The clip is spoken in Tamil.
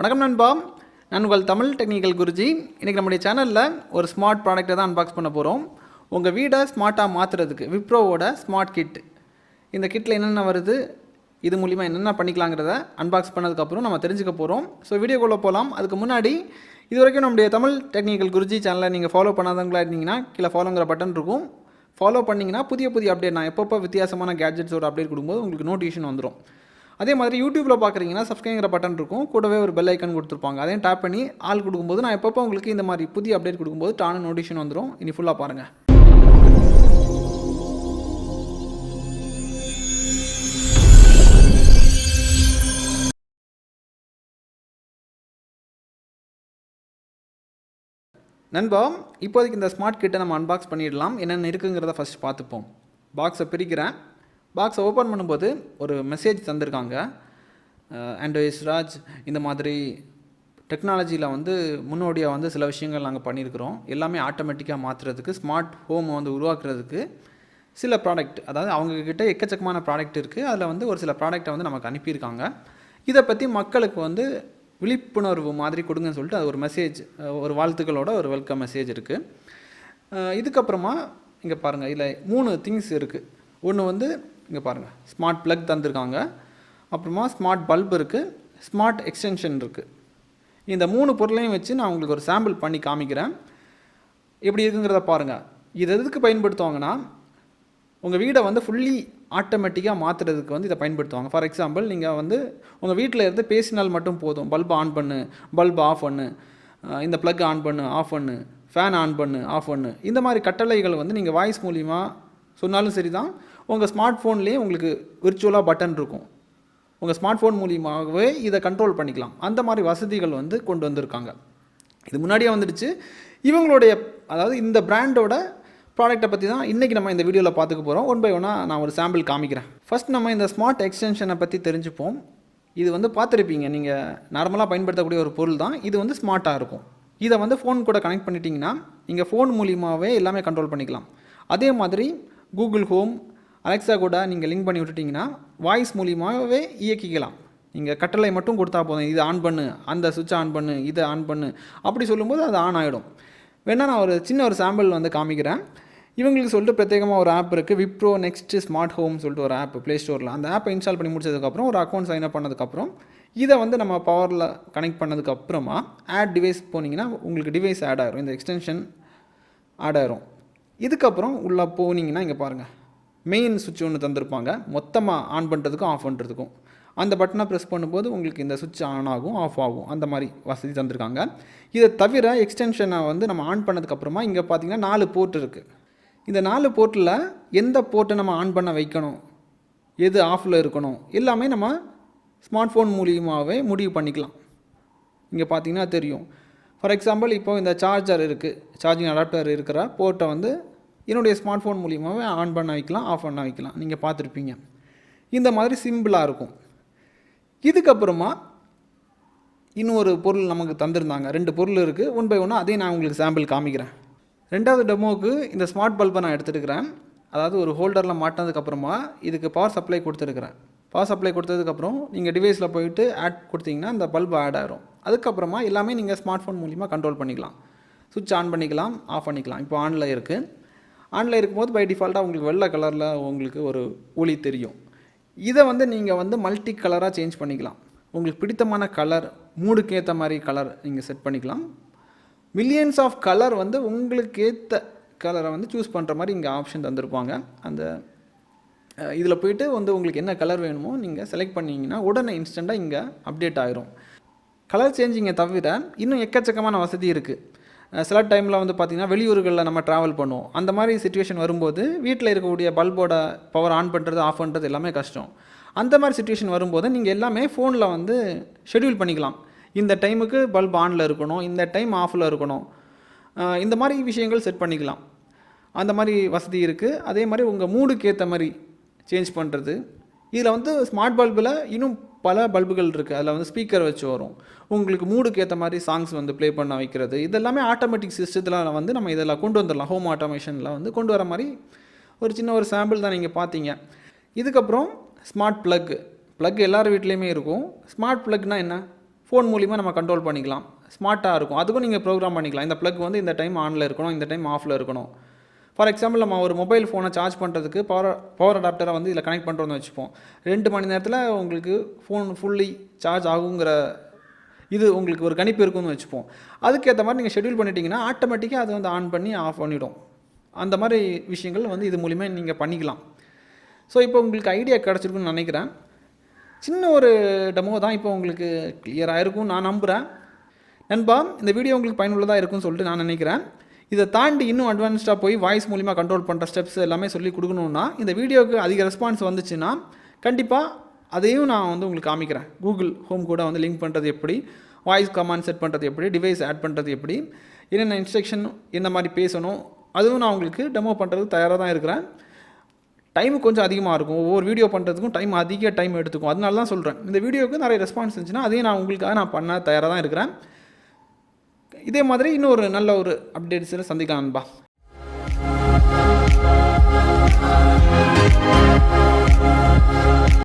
வணக்கம் நண்பா, நான் உங்கள் தமிழ் டெக்னிக்கல் குருஜி. இன்றைக்கி நம்முடைய சேனலில் ஒரு ஸ்மார்ட் ப்ராடக்ட்டை தான் அன்பாக்ஸ் பண்ண போகிறோம். உங்கள் வீடை ஸ்மார்ட்டாக மாற்றுறதுக்கு விப்ரோவோட ஸ்மார்ட் கிட். இந்த கிட்டில் என்னென்ன வருது, இது மூலிமா என்னென்ன பண்ணிக்கலாங்கிறத அன்பாக்ஸ் பண்ணதுக்கப்புறம் நம்ம தெரிஞ்சுக்க போகிறோம். ஸோ வீடியோக்குள்ளே போகலாம். அதுக்கு முன்னாடி இது வரைக்கும் நம்முடைய தமிழ் டெக்னிக்கல் குருஜி சேனலை நீங்கள் ஃபாலோ பண்ணாதவங்களா இருந்தீங்கன்னா கீழே ஃபாலோங்கிற பட்டன் இருக்கும். ஃபாலோ பண்ணிங்கன்னா புதிய அப்டேட், நான் எப்பப்போ வித்தியாசமான கேட்ஜெட்ஸோட அப்டேட் கொடுக்கும்போது உங்களுக்கு நோட்டிஃபிகேஷன் வந்துடும். அதே மாதிரி யூடியூப்பில் பார்க்குறீங்கன்னா சப்ஸ்கிரைங்கிற பட்டன் இருக்கும், கூடவே ஒரு பெல் ஐக்கன் கொடுத்துருப்பாங்க. அதையும் டேப் பண்ணி ஆள் கொடுக்கும்போது நான் எப்பப்போ உங்களுக்கு இந்த மாதிரி புதிய அப்டேட் கொடுக்கும்போது டானு நோட்டிஃபிகேஷன் வந்துடும். இனி ஃபுல்லாக பாருங்கள். நண்பா, இப்போதைக்கு இந்த ஸ்மார்ட் கிட்டை நம்ம அன்பாக்ஸ் பண்ணிடலாம். என்னென்ன இருக்குங்கிறத ஃபஸ்ட் பார்த்துப்போம். பாக்ஸை பிரிக்கிறேன். பாக்ஸை ஓப்பன் பண்ணும்போது ஒரு மெசேஜ் தந்திருக்காங்க. ஆண்ட்ராய்ஸ் ராஜ், இந்த மாதிரி டெக்னாலஜியில் முன்னோடியாக சில விஷயங்கள் நாங்கள் பண்ணியிருக்கிறோம். எல்லாமே ஆட்டோமேட்டிக்காக மாற்றுறதுக்கு, ஸ்மார்ட் ஹோமை உருவாக்குறதுக்கு சில ப்ராடக்ட், அதாவது அவங்கக்கிட்ட எக்கச்சக்கமான ப்ராடக்ட் இருக்குது. அதில் ஒரு சில ப்ராடக்டை நமக்கு அனுப்பியிருக்காங்க. இதை பற்றி மக்களுக்கு விழிப்புணர்வு மாதிரி கொடுங்கன்னு சொல்லிட்டு அது ஒரு மெசேஜ், ஒரு வாழ்த்துக்களோட ஒரு வெல்கம் மெசேஜ் இருக்குது. இதுக்கப்புறமா இங்கே பாருங்கள், இதில் 3 திங்ஸ் இருக்குது. ஒன்று இங்கே பாருங்கள், ஸ்மார்ட் ப்ளக் தந்திருக்காங்க. அப்புறமா ஸ்மார்ட் பல்ப் இருக்குது, ஸ்மார்ட் எக்ஸ்டென்ஷன் இருக்குது. இந்த 3 பொருளையும் வச்சு நான் உங்களுக்கு ஒரு சாம்பிள் பண்ணி காமிக்கிறேன். எப்படி இருக்குங்கிறத பாருங்கள். இது எதுக்கு பயன்படுத்துவாங்கன்னா, உங்கள் வீடை ஃபுல்லி ஆட்டோமேட்டிக்காக மாற்றுறதுக்கு இதை பயன்படுத்துவாங்க. ஃபார் எக்ஸாம்பிள், நீங்கள் உங்கள் வீட்டில் இருந்து பேசினால் மட்டும் போதும். பல்ப் ஆன் பண்ணு, பல்ப் ஆஃப் பண்ணு, இந்த ப்ளக் ஆன் பண்ணு, ஆஃப் பண்ணு, ஃபேன் ஆன் பண்ணு, ஆஃப் பண்ணு, இந்த மாதிரி கட்டளைகள் நீங்கள் வாய்ஸ் மூலிமா சொன்னாலும் சரி தான். உங்கள் ஸ்மார்ட் ஃபோன்லேயே உங்களுக்கு விர்ச்சுவலாக பட்டன் இருக்கும். உங்கள் ஸ்மார்ட் ஃபோன் மூலியமாகவே இதை கண்ட்ரோல் பண்ணிக்கலாம். அந்த மாதிரி வசதிகள் கொண்டு வந்திருக்காங்க. இது முன்னாடியே வந்துடுச்சு. இவங்களுடைய, அதாவது இந்த பிராண்டோட ப்ராடக்ட்டை பற்றி தான் இன்றைக்கி நம்ம இந்த வீடியோவில் பார்த்துக்க போகிறோம். ஒன் பை ஒன்னாக நான் ஒரு சாம்பிள் காமிக்கிறேன். ஃபஸ்ட் நம்ம இந்த ஸ்மார்ட் எக்ஸ்டென்ஷனை பற்றி தெரிஞ்சுப்போம். இது பார்த்துருப்பீங்க, நீங்கள் நார்மலாக பயன்படுத்தக்கூடிய ஒரு பொருள் தான். இது ஸ்மார்ட்டாக இருக்கும். இதை ஃபோன் கூட கனெக்ட் பண்ணிட்டீங்கன்னா நீங்கள் ஃபோன் மூலியமாகவே எல்லாமே கண்ட்ரோல் பண்ணிக்கலாம். அதே மாதிரி கூகுள் ஹோம், அலெக்ஸா கூட நீங்கள் லிங்க் பண்ணி விட்டுட்டிங்கன்னா வாய்ஸ் மூலியமாகவே இயக்கிக்கலாம். நீங்கள் கட்டளை மட்டும் கொடுத்தா போதும், இது ஆன் பண்ணு, அந்த சுவிட்ச் ஆன் பண்ணு, இதை ஆன் பண்ணு, அப்படி சொல்லும்போது அது ஆன் ஆகிடும். வேணால் நான் ஒரு சின்ன சாம்பிள் காமிக்கிறேன். இவங்களுக்கு சொல்லிட்டு பிரத்யேகமாக ஒரு ஆப் இருக்குது, விப்ரோ நெக்ஸ்ட் ஸ்மார்ட் ஹோம் சொல்லிட்டு ஒரு ஆப் ப்ளே ஸ்டோரில். அந்த ஆப்பை இன்ஸ்டால் பண்ணி முடிச்சதுக்கப்புறம் ஒரு அக்கௌண்ட் சைன் அப் பண்ணதுக்கப்புறம் இதை நம்ம பவரில் கனெக்ட் பண்ணதுக்கப்புறமா ஆட் டிவைஸ் போனீங்கன்னா உங்களுக்கு டிவைஸ் ஆட் ஆகிரும், இந்த எக்ஸ்டென்ஷன் ஆட் ஆகிரும். இதுக்கப்புறம் உள்ளே போனீங்கன்னா இங்கே பாருங்கள், மெயின் சுவிட்ச் ஒன்று தந்திருப்பாங்க, மொத்தமாக ஆன் பண்ணுறதுக்கும் ஆஃப் பண்ணுறதுக்கும். அந்த பட்டனை ப்ரெஸ் பண்ணும்போது உங்களுக்கு இந்த சுவிட்ச் ஆன் ஆகும், ஆஃப் ஆகும், அந்த மாதிரி வசதி தந்திருக்காங்க. இதை தவிர எக்ஸ்டென்ஷனை நம்ம ஆன் பண்ணதுக்கப்புறமா இங்கே பார்த்தீங்கன்னா 4 போர்ட் இருக்குது. இந்த 4 போர்ட்டில் எந்த போர்ட்டை நம்ம ஆன் பண்ண வைக்கணும், எது ஆஃபில் இருக்கணும், எல்லாமே நம்ம ஸ்மார்ட் ஃபோன் மூலியமாகவே முடிவு பண்ணிக்கலாம். இங்கே பார்த்தீங்கன்னா தெரியும். ஃபார் எக்ஸாம்பிள், இப்போ இந்த சார்ஜர் இருக்குது, சார்ஜிங் அடாப்டர் இருக்கிற போர்ட்டை என்னுடைய ஸ்மார்ட் ஃபோன் மூலியமாகவே ஆன் பண்ண வைக்கலாம், ஆஃப் பண்ண வைக்கலாம். நீங்கள் பார்த்துருப்பீங்க. இந்த மாதிரி சிம்பிளாக இருக்கும். இதுக்கப்புறமா இன்னொரு பொருள் நமக்கு தந்திருந்தாங்க. 2 பொருள் இருக்குது. ஒன் பை ஒன்று அதையும் நான் உங்களுக்கு சாம்பிள் காமிக்கிறேன். 2வது டெமோவுக்கு இந்த ஸ்மார்ட் பல்பை நான் எடுத்துருக்கிறேன். அதாவது ஒரு ஹோல்டரில் மாட்டினதுக்கப்புறமா இதுக்கு பவர் சப்ளை கொடுத்துருக்குறேன். பவர் சப்ளை கொடுத்ததுக்கப்புறம் நீங்கள் டிவைஸில் போயிட்டு ஆட் கொடுத்தீங்கன்னா அந்த பல்ப் ஆட் ஆகிரும். அதுக்கப்புறமா எல்லாமே நீங்கள் ஸ்மார்ட் ஃபோன் மூலிமா கண்ட்ரோல் பண்ணிக்கலாம். சுவிட்ச் ஆன் பண்ணிக்கலாம், ஆஃப் பண்ணிக்கலாம். இப்போ ஆனில் இருக்குது. ஆனில் இருக்கும்போது பை டிஃபால்ட்டாக உங்களுக்கு வெள்ளை கலரில் உங்களுக்கு ஒரு ஒளி தெரியும். இதை நீங்கள் மல்டி கலராக சேஞ்ச் பண்ணிக்கலாம். உங்களுக்கு பிடித்தமான கலர், மூடுக்கு ஏற்ற மாதிரி கலர் நீங்கள் செட் பண்ணிக்கலாம். மில்லியன்ஸ் ஆஃப் கலர் உங்களுக்கு ஏற்ற கலரை சூஸ் பண்ணுற மாதிரி இங்கே ஆப்ஷன் தந்திருப்பாங்க. அந்த இதில் போய்ட்டு உங்களுக்கு என்ன கலர் வேணுமோ நீங்கள் செலக்ட் பண்ணிங்கன்னா உடனே இன்ஸ்டண்ட்டாக இங்கே அப்டேட் ஆகிரும். கலர் சேஞ்சிங்கை தவிர இன்னும் எக்கச்சக்கமான வசதி இருக்குது. சில டைமில் பார்த்திங்கன்னா வெளியூர்களில் நம்ம ட்ராவல் பண்ணுவோம். அந்த மாதிரி சிச்சுவேஷன் வரும்போது வீட்டில் இருக்கக்கூடிய பல்போட பவர் ஆன் பண்ணுறது, ஆஃப் பண்ணுறது எல்லாமே கஷ்டம். அந்த மாதிரி சிச்சுவேஷன் வரும்போது நீங்கள் எல்லாமே ஃபோனில் ஷெட்யூல் பண்ணிக்கலாம். இந்த டைமுக்கு பல்ப் ஆனில் இருக்கணும், இந்த டைம் ஆஃபில் இருக்கணும், இந்த மாதிரி விஷயங்கள் செட் பண்ணிக்கலாம். அந்த மாதிரி வசதி இருக்குது. அதே மாதிரி உங்கள் மூடுக்கு ஏற்ற மாதிரி சேஞ்ச் பண்ணுறது. இதில் ஸ்மார்ட் பல்பில் இன்னும் பல பல்புகள் இருக்குது. அதில் ஸ்பீக்கர் வச்சு வரும். உங்களுக்கு மூடுக்கு ஏற்ற மாதிரி சாங்ஸ் ப்ளே பண்ண வைக்கிறது. இதெல்லாமே ஆட்டோமேட்டிக் சிஸ்டத்தில் நம்ம இதெல்லாம் கொண்டு வந்துடலாம். ஹோம் ஆட்டோமேஷனில் கொண்டு வர மாதிரி ஒரு சின்ன சாம்பிள் தான் நீங்கள் பார்த்தீங்க. இதுக்கப்புறம் ஸ்மார்ட் ப்ளக் எல்லார் வீட்லேயுமே இருக்கும். ஸ்மார்ட் ப்ளக்னால் என்ன? ஃபோன் மூலிமா நம்ம கண்ட்ரோல் பண்ணிக்கலாம். ஸ்மார்ட்டாக இருக்கும். அதுக்கும் நீங்கள் ப்ரோக்ராம் பண்ணிக்கலாம். இந்த ப்ளக் வந்து இந்த டைம் ஆனில் இருக்கணும், இந்த டைம் ஆஃபில் இருக்கணும். ஃபார் எக்ஸாம்பிள் நம்ம ஒரு மொபைல் ஃபோனை சார்ஜ் பண்ணுறதுக்கு பவர் அடாப்டரை வந்து இதில் கனெக்ட் பண்ணுறோன்னு வச்சுப்போம். 2 மணி நேரத்தில் உங்களுக்கு ஃபோன் ஃபுல்லி சார்ஜ் ஆகுங்கிற இது உங்களுக்கு ஒரு கணிப்பு இருக்குன்னு வச்சுப்போம். அதுக்கேற்ற மாதிரி நீங்கள் ஷெட்யூல் பண்ணிட்டீங்கன்னா ஆட்டோமேட்டிக்காக அது வந்து ஆன் பண்ணி ஆஃப் பண்ணிவிடும். அந்த மாதிரி விஷயங்கள் வந்து இது மூலிமா நீங்கள் பண்ணிக்கலாம். ஸோ இப்போ உங்களுக்கு ஐடியா கிடச்சிருக்குன்னு நினைக்கிறேன். சின்ன ஒரு டெமோ தான் இப்போ உங்களுக்கு கிளியராக இருக்கும் நான் நம்புகிறேன். நண்பா, இந்த வீடியோ உங்களுக்கு பயனுள்ளதாக இருக்கும்னு சொல்லிட்டு நான் நினைக்கிறேன். இதை தாண்டி இன்னும் அட்வான்ஸ்டாக போய் வாய்ஸ் மூலிமா கண்ட்ரோல் பண்ணுற ஸ்டெப்ஸ் எல்லாமே சொல்லி கொடுக்கணுன்னா இந்த வீடியோவுக்கு அதிக ரெஸ்பான்ஸ் வந்துச்சுன்னா கண்டிப்பாக அதையும் நான் வந்து உங்களுக்கு காமிக்கிறேன். கூகுள் ஹோம் கூட வந்து லிங்க் பண்ணுறது எப்படி, வாய்ஸ் கமாண்ட் செட் பண்ணுறது எப்படி, டிவைஸ் ஆட் பண்ணுறது எப்படி, என்னென்ன இன்ஸ்ட்ரக்ஷன் என்ன மாதிரி பேசணும், அதுவும் நான் உங்களுக்கு டெமோ பண்ணுறதுக்கு தயாராக தான் இருக்கிறேன். டைமு கொஞ்சம் அதிகமாக இருக்கும். ஒவ்வொரு வீடியோ பண்ணுறதுக்கும் அதிக டைம் எடுத்துக்கும். அதனால தான் சொல்கிறேன். இந்த வீடியோவுக்கு நிறைய ரெஸ்பான்ஸ் இருந்துச்சுன்னா அதையும் நான் உங்களுக்காக நான் பண்ண தயாராக தான் இருக்கிறேன். இதே மாதிரி இன்னொரு நல்ல ஒரு அப்டேட்ஸில் சந்திக்கலாம் நண்பா.